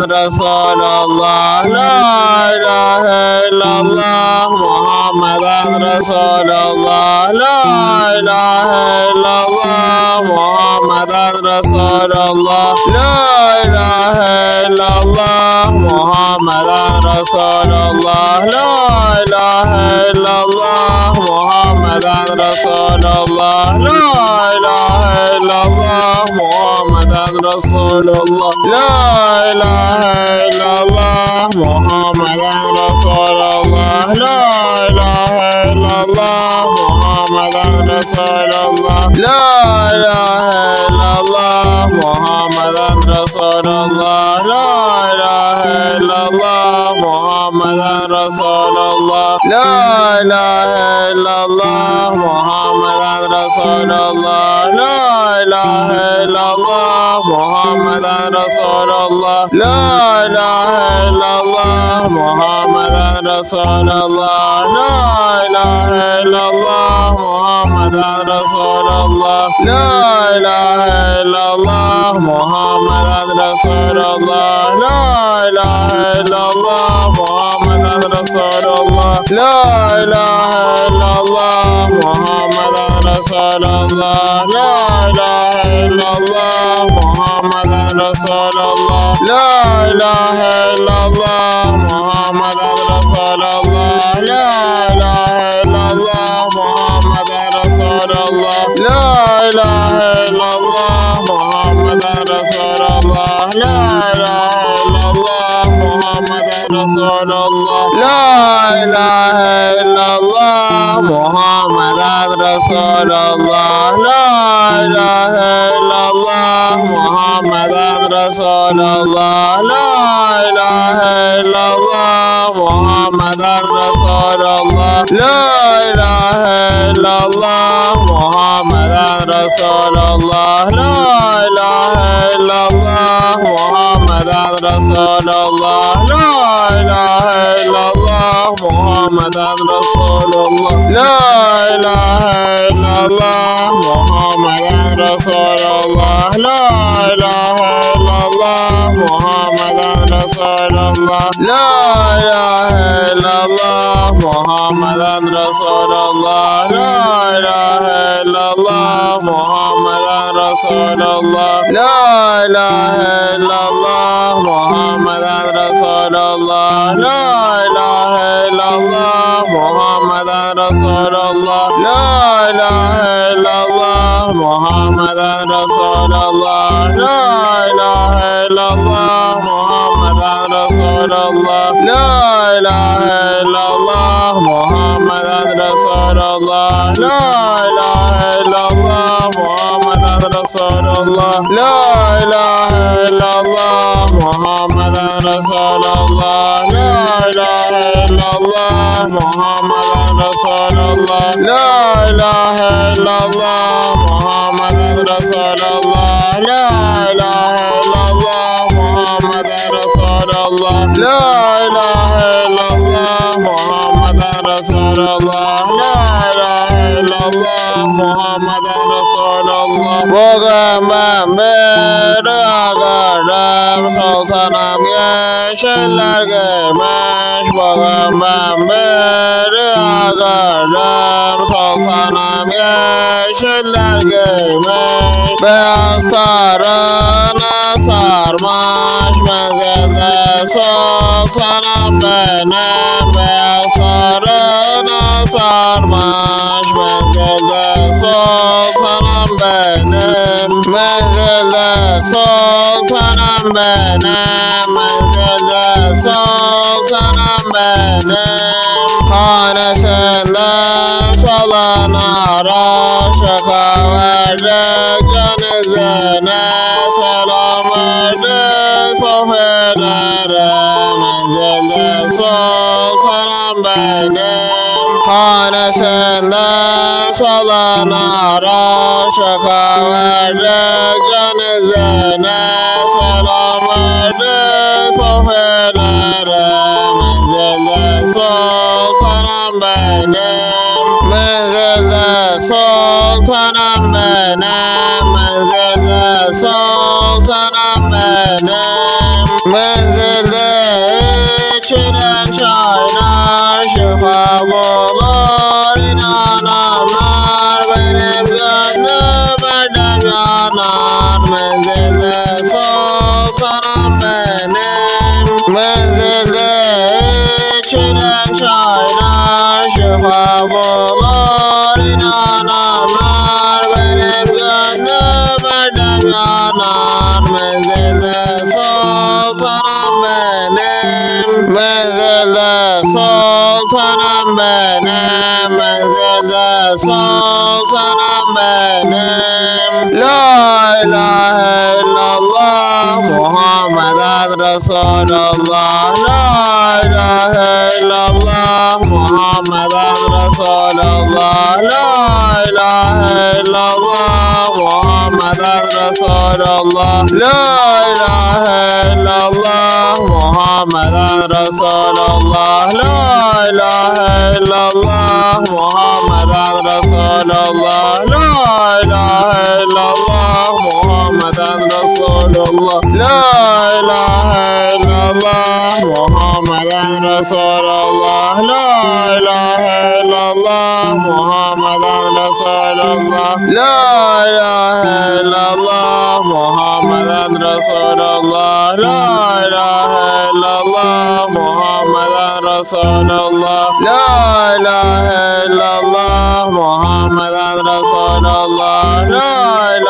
Rasulullah, la ilaha illallah Muhammadan Rasulullah, la ilaha illallah Muhammadan Rasulullah, la ilaha illallah Muhammadan Rasulullah, la ilaha illallah Muhammadan Rasulullah, la ilaha illallah Muhammadan Rasulullah, la ilaha illallah Muhammadan Rasulullah, la ilaha illallah Muhammadan Rasulullah, la ilaha illallah Muhammadan Rasulullah, la ilaha illallah Muhammadan Rasulullah, la ilaha illallah Muhammadan Rasulullah, la ilaha illallah Muhammadan Rasulullah, la ilaha illallah Muhammadan Rasulullah, la ilaha illallah Muhammadan Rasulullah, la ilaha illallah Muhammadan Rasulullah, la ilaha illallah Muhammadan Rasulullah, la ilaha illallah Muhammadan Rasulullah, la ilaha illallah Muhammadan Rasulullah, la ilaha illallah Muhammadan Rasulullah, la ilaha illallah Muhammadan Rasulullah, la ilaha illallah Muhammadan Rasulullah, la ilaha illallah Muhammadan Rasulullah, la ilaha illallah Muhammadan Rasulullah, la ilaha illallah Muhammadan Rasulullah, la ilaha illallah Muhammadan Rasulullah, la ilaha illallah Muhammadan Rasulullah, la ilaha illallah Muhammadan Rasulullah, la ilaha illallah Muhammadan Rasulullah, la ilaha illallah Muhammadan Rasulullah, la ilaha illallah Muhammadan Rasulullah, la ilaha illallah Muhammadan Rasulullah, la ilaha illallah Muhammadan Rasulullah, la ilaha illallah Muhammadan Rasulullah, la ilaha illallah Muhammadan Rasulullah, la ilaha illallah Muhammadan Rasulullah, la ilaha illallah Muhammadan Rasulullah, la ilaha illallah Muhammadan Rasulullah, la ilaha illallah Muhammadan Rasulullah, la ilaha illallah Muhammadan Rasulullah, la ilaha illallah Muhammadan Rasulullah, la ilaha illallah Muhammadan Rasulullah, la ilaha illallah Muhammadan Rasulullah, la ilaha illallah Muhammadan Rasulullah, la ilahe illallah Muhammadan Rasulullah. Bugün ben bir ağırım, sultanım yeşiller giymiş. Bugün ben bir ağırım, sultanım yeşiller giymiş. Beyaz tarına sarmış menzilde sultanım benim. Beyaz tarına sarmış menzilde sultanım benim. Menzilde sultanım benim. Menzilde sultanım benim. Hanesinden solan araşıka verdi canizine. Selam verdi sohbelere. Menzilde sultanım benim. Hanesinden solan araşıka verdi canizine. Selam verdi sohbelere. Menzilde sultanım benim. Menzilde sultanım benim. Menzilde sultanım benim. yanar menzilde sultanım benim. Menzilde içilen çaylar şifa bulur inananlar. Benim gönlüm erdem yanar menzilde sultanım benim. Menzilde sultanım benim. Menzilde sultanım benim. La ilahe illallah Muhammeden Resulullah. La ilahe illallah Muhammeden Resulullah. La ilahe illallah Muhammeden Resulullah. La ilahe illallah Muhammeden Resulullah. La ilahe illallah Muhammeden Resulullah. La ilahe illallah Muhammeden Resulullah. La ilahe illallah Muhammeden Resulullah. La ilahe illallah Muhammeden Resulullah. La ilahe illallah Muhammeden Resulullah. La ilahe illallah Muhammeden Resulullah. La ilahe illallah Muhammeden Resulullah. La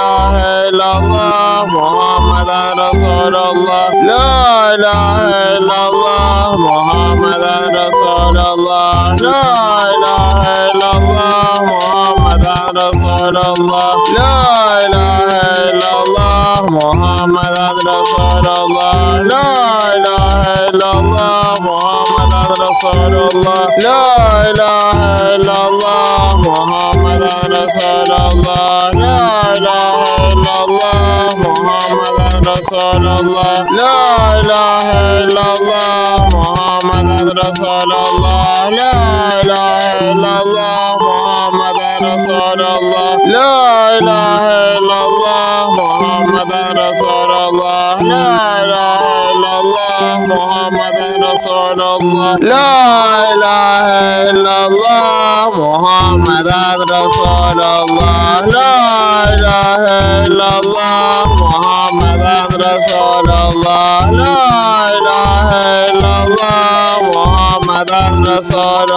ilahe illallah Muhammeden Resulullah. La ilahe illallah Muhammeden Resulullah. La ilahe illallah Muhammeden Resulullah. La ilahe illallah Muhammeden Resulullah. La ilahe illallah Muhammeden Resulullah. La ilahe illallah Muhammeden Resulullah. La ilahe illallah Muhammeden Resulullah. La ilahe illallah Muhammeden Resulullah. La ilahe illallah Muhammeden Resulullah. La ilahe illallah Muhammeden Resulullah. La ilahe illallah Muhammeden Resulullah. La ilahe illallah Muhammeden Resulullah.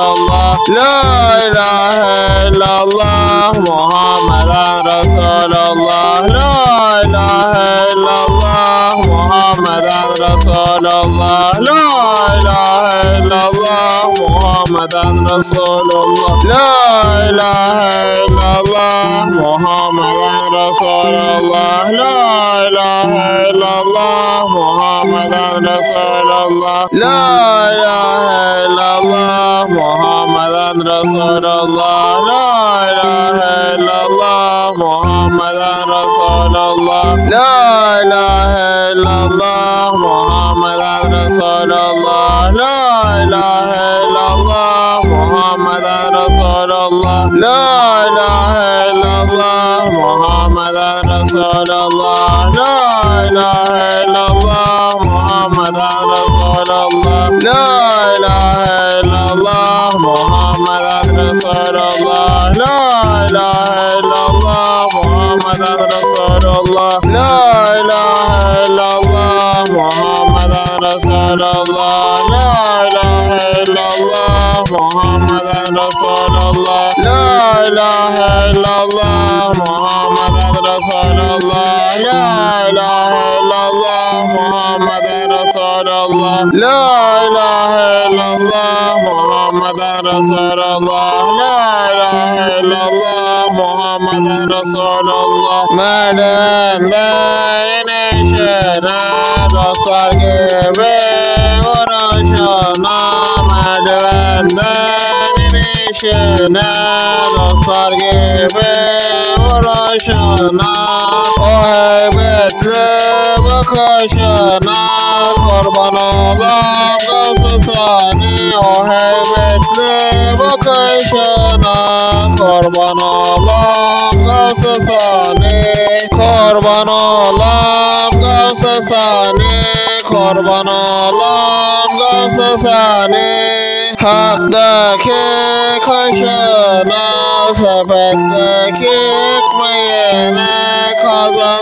La ilahe illallah Muhammeden Resulullah. La ilahe illallah Muhammeden Resulullah. La ilahe illallah Muhammeden Resulullah. La ilahe illallah Muhammeden Resulullah. La ilahe illallah Muhammeden Resulullah. La ilahe illallah Muhammeden Resulullah. La ilahe illallah Muhammeden Resulullah. La ilahe illallah Muhammeden Resulullah. La ilahe illallah Muhammeden Resulullah. La ilahe illallah Muhammeden Resulullah. La ilahe illallah Muhammeden Resulullah. La ilahe illallah Muhammeden Resulullah. La ilahe illallah Muhammeden Resulullah. La ilahe illallah Muhammeden Resulullah. La ilahe illallah Muhammeden Resulullah. La ilahe illallah Muhammeden Resulullah. La ilahe illallah Muhammeden Resulullah. La ilahe illallah Muhammeden Resulullah. La ilahe illallah Muhammeden Resulullah. La ilahe illallah Muhammeden Resulullah. La ilahe illallah Muhammeden Resulullah. Merdivenden inişine dostlar gibi uğraşana. Merdivenden inişine dostlar gibi uğraşana. O heybetli bakışına kurban olam Gavs-ı Sani. O heybetli bakışına kurban olam Gavs-ı Sani. Kurban olam Gavs-ı Sani. Kurban olam Gavs-ı Sani. Haktaki kaşına, sepetteki ekmeğine, kazan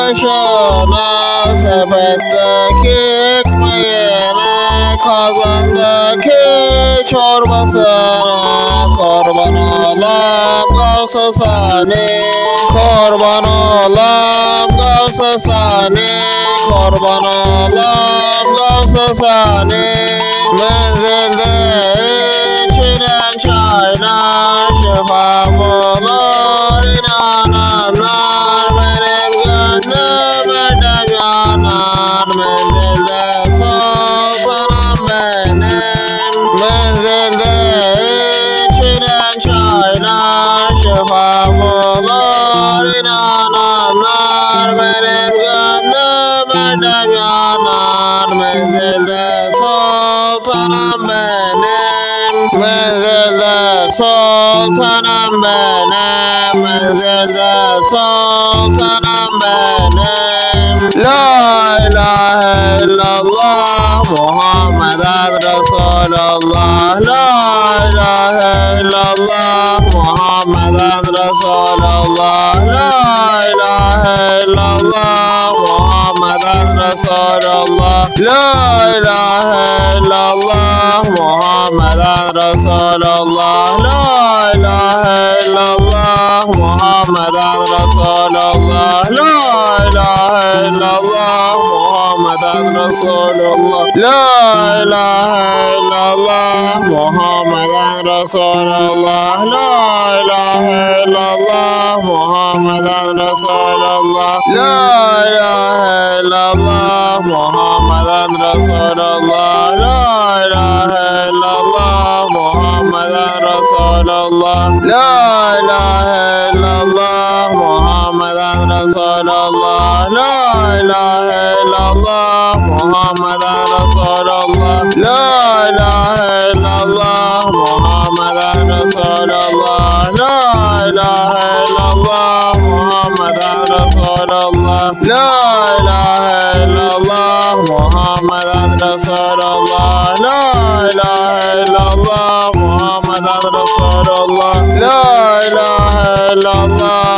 başına, sepetteki ekmeğine, kazandaki çorbasına kurban olam Gavs-ı Sani, kurban olam Gavs-ı Sani, kurban olam Gavs-ı Sani. Menzilde içilen çaylar şifa bulur inananlar, benim gönlüm erdem yanar. Menzilde sultanım benim, menzilde içilen çaylar şifa bulur inananlar, benim gönlüm erdem yanar. Menzilde sultanım benim, menzilde sultanım benim, menzilde sultanım benim. La ilahe illallah Muhammeden Resulullah, la ilahe illallah Muhammeden Resulullah, la ilahe illallah Muhammeden Resulullah, la ilahe illallah Muhammeden Resulullah, la ilahe illallah Muhammeden Resulullah, la ilahe illallah Muhammeden Resulullah, la ilahe illallah Muhammeden Resulullah, la ilahe illallah Muhammeden Resulullah, la ilahe illallah Muhammeden Resulullah, la ilahe illallah Muhammeden Resulullah, la ilahe illallah Muhammeden Resulullah, la ilahe illallah Muhammeden Resulullah, la ilahe illallah Muhammeden Resulullah, la ilahe illallah Muhammeden Resulullah, la ilahe illallah Muhammeden Resulullah, la ilahe illallah Muhammeden Resulullah,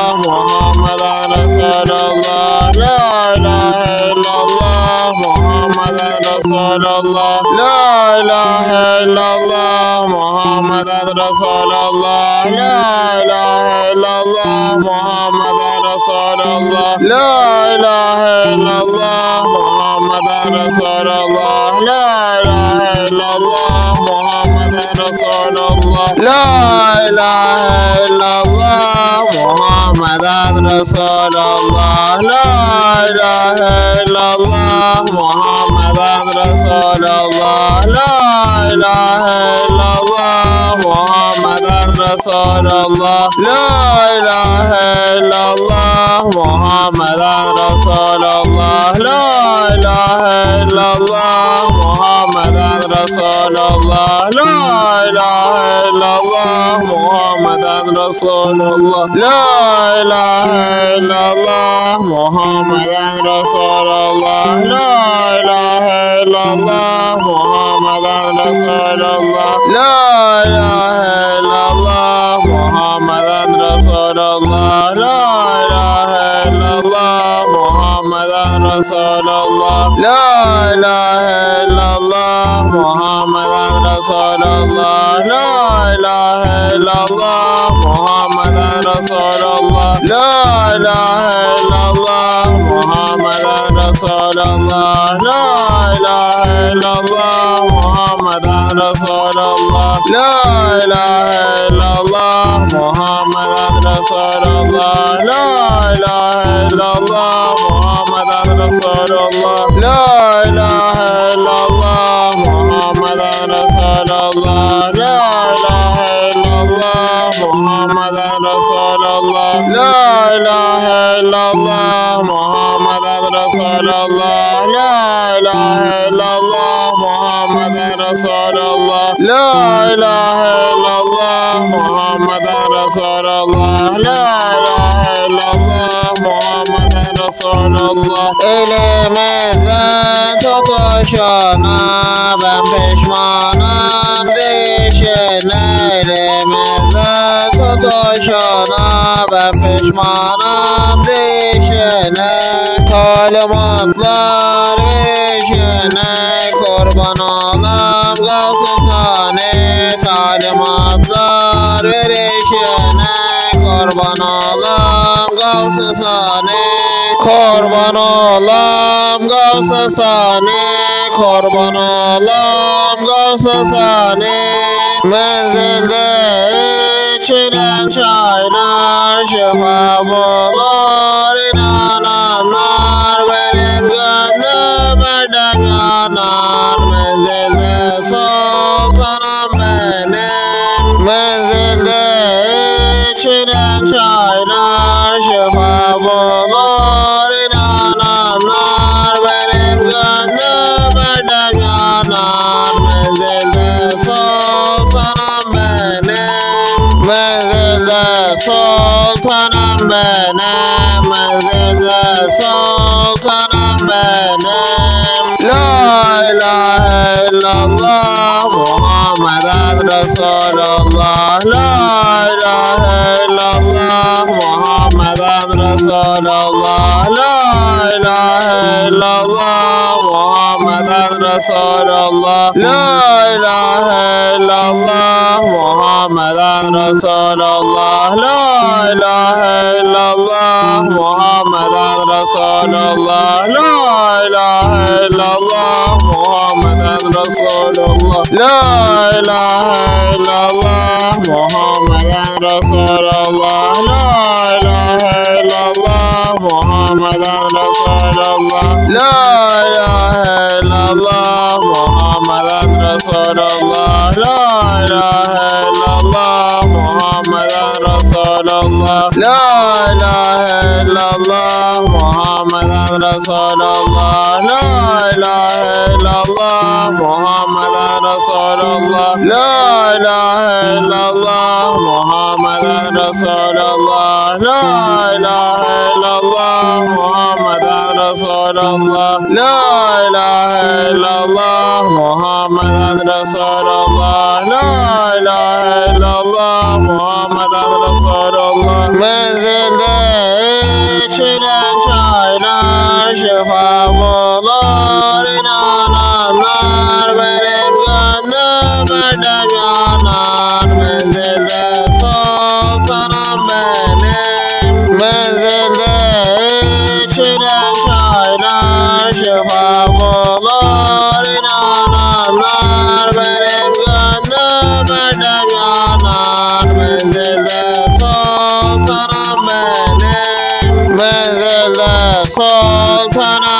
la ilahe illallah Muhammeden Resulullah, la ilahe illallah Muhammeden Resulullah, la ilahe illallah Muhammeden Resulullah, la ilahe illallah Muhammeden Resulullah, la ilahe illallah Muhammeden Resulullah, la ilahe illallah Muhammeden Resulullah, la ilahe illallah Muhammeden Resulullah, la ilahe illallah Muhammeden Resulullah, la ilahe illallah Muhammeden Resulullah, la ilahe illallah Muhammeden Resulullah, la ilahe illallah Muhammeden Resulullah, la ilahe illallah Muhammeden Resulullah, la ilahe illallah Muhammeden Resulullah, la ilahe illallah Muhammeden Resulullah, la ilahe illallah Muhammeden Resulullah, la ilahe illallah Muhammeden Resulullah, la ilahe illallah Muhammeden Resulullah, la ilahe illallah Muhammeden Resulullah, la ilahe illallah Muhammeden Resulullah, la ilahe illallah Muhammeden Resulullah, la ilahe illallah Muhammeden Resulullah, la ilahe illallah Muhammeden Resulullah, la ilahe illallah Muhammeden Resulullah, la ilahe illallah Muhammeden Resulullah, la ilahe illallah Muhammeden Resulullah, la ilahe illallah Muhammeden Resulullah, la ilahe illallah Muhammeden Resulullah, la ilahe illallah Muhammeden Resulullah. Elimizden tutuşana ben pişmanım dişine, elimizden tutuşana ben pişmanım değişene, talimatlar verişene, kurban olam Gavs-ı Sani. Talimatlar verişene, kurban olam Gavs-ı Sani. Kurban olam Gavs-ı Sani, kurban olam Gavs-ı Sani. Menzilde içilen çaylar şifa bulur, inananlar benim gönlüm erdem yanar. Menzilde sultanım benim, menzilde içilen çaylar şifa bulur, inananlar benim gönlüm erdem yanar. Menzilde sultanım benim, menzilde sultanım benim, menzilde sultanım benim. La ilahe illallah Muhammeden Resulullah. La ilahe illallah Muhammeden Resulullah. La ilahe illallah Muhammeden Resulullah. La ilahe illallah Muhammeden Resulullah. La ilahe illallah Muhammeden Resulullah. La ilahe illallah Muhammeden Resulullah. La ilahe illallah Muhammeden Resulullah. La ilahe illallah Muhammeden Resulullah. La ilahe illallah Muhammeden Resulullah. La ilahe illallah Muhammeden Resulullah. La ilahe illallah Muhammeden Resulullah. La ilahe illallah Muhammeden Resulullah. La ilahe illallah Muhammeden Resulullah. La ilahe illallah Muhammeden Resulullah. La ilahe illallah Muhammeden Resulullah. La ilahe illallah Muhammeden Resulullah. Menzilde içilen çaylar şifa bulur, inananlar benim gönlüm erdem yanar. Menzilde sultanım benim, menzilde içilen çaylar şifa bulur, inananlar benim gönlüm erdem yanar. Menzilde sultanım benim, menzilde sultanım